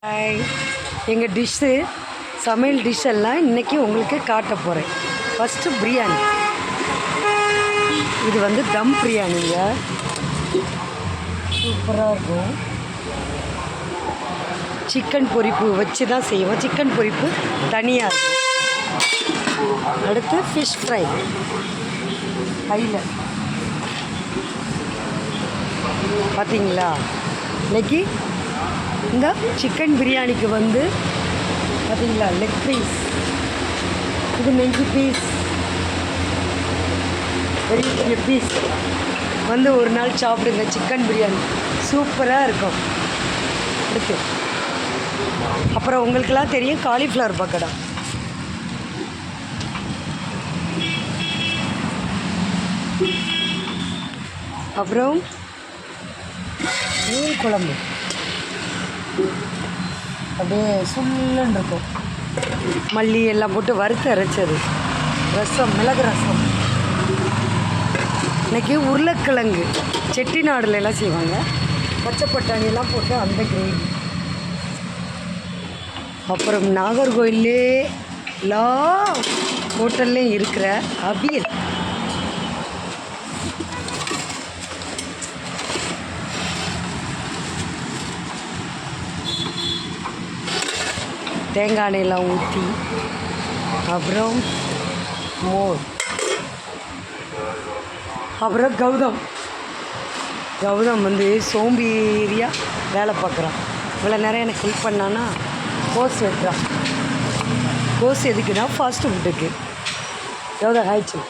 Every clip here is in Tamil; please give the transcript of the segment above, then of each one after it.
ஹாய், எங்கள் டிஷ்ஷு சமையல் டிஷ் எல்லாம் இன்றைக்கி உங்களுக்கு காட்ட போகிறேன். ஃபஸ்ட்டு பிரியாணி. இது வந்து தம் பிரியாணிங்க, சூப்பராக இருக்கும். சிக்கன் பொரிப்பு வச்சு தான் செய்வோம். சிக்கன் பொரிப்பு தனியாக இருக்கும். அடுத்து ஃபிஷ் ஃப்ரை கையில் பார்த்தீங்களா. இன்றைக்கி இந்த சிக்கன் பிரியாணிக்கு வந்து பார்த்தீங்களா லெக் பீஸ், இது நெஞ்சு பீஸ், பெரிய பெரிய பீஸ் வந்து ஒரு நாள் சாப்பிடுங்க. சிக்கன் பிரியாணி சூப்பராக இருக்கும். அடுத்து அப்புறம் உங்களுக்கெல்லாம் தெரியும் காலிஃப்ளவர் பக்கோடா. அப்புறம் மீன் குழம்பு அப்படியே சுல்லுன்னு இருக்கும். மல்லி எல்லாம் போட்டு வறுத்து அரைச்சது. ரசம், மிளகு ரசம். இன்றைக்கி உருளைக்கிழங்கு செட்டிநாடுல எல்லாம் செய்வாங்க. பச்சை பட்டாணியெல்லாம் போட்டு அந்த கிரேவி. அப்புறம் நாகர்கோயிலே எல்லா ஹோட்டல்லையும் இருக்கிற அவியல். தேங்காய் எண்ணெயெல்லாம் ஊற்றி, அப்புறம் மோர். அப்புறம் கௌதம் வந்து சோம்பேறியாக வேலை பார்க்குறான். இவ்வளோ நேரம் எனக்கு ஹெல்ப் பண்ணான்னா கோஸ் வெட்டுறான். கோஸ் எதுக்குன்னா ஃபாஸ்ட் ஃபுட்டுக்கு. கௌதம் ஹாய் சொல்லு.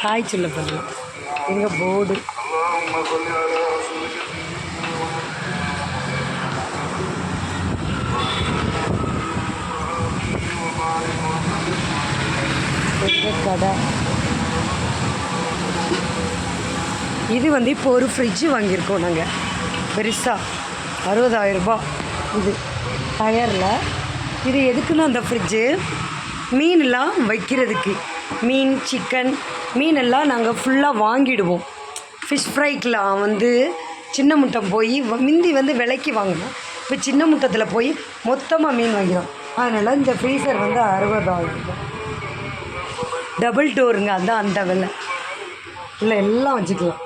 ஹாய் சொல்ல பண்ணலாம். எங்கள் போர்டு கடை. இது வந்து இப்போ ஒரு ஃப்ரிட்ஜு வாங்கியிருக்கோம் நாங்கள், பெருசாக 60,000 ரூபாய். இது டயரில். இது எதுக்குன்னா அந்த ஃப்ரிட்ஜு மீனெல்லாம் வைக்கிறதுக்கு. மீன், சிக்கன், மீனெல்லாம் நாங்கள் ஃபுல்லாக வாங்கிடுவோம். ஃபிஷ் ஃப்ரைக்கெலாம் வந்து சின்ன முட்டம் போய் முந்தி வந்து விலைக்கு வாங்கினோம். இப்போ சின்ன முட்டத்தில் போய் மொத்தமாக மீன் வாங்கிடும். அதனால் இந்த ஃப்ரீசர் வந்து 60,000 ரூபாய். டபுள் டோருங்க, அதுதான் அந்த விலை. இல்லை எல்லாம் வச்சுக்கலாம்.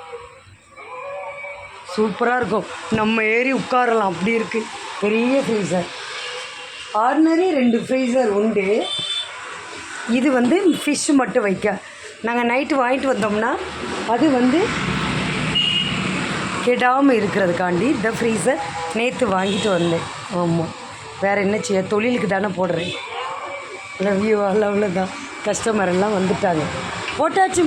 சூப்பராக இருக்கும். நம்ம ஏறி உட்காரலாம், அப்படி இருக்குது. பெரிய ஃப்ரீசர். ஆர்டினரி 2 ஃப்ரீசர் உண்டு. இது வந்து ஃபிஷ்ஷு மட்டும் வைக்க. நாங்கள் நைட்டு வாங்கிட்டு வந்தோம்னா அது வந்து கெடாமல் இருக்கிறதுக்காண்டி இந்த ஃப்ரீசர் நேற்று வாங்கிட்டு வந்தேன். ஆமாம், வேறு என்ன செய்ய, தொழிலுக்கு தானே போடுறேன். Love you. அவ்வளோதான். கஸ்டமர் எல்லாம் வந்துட்டாங்க. போட்டாச்சு.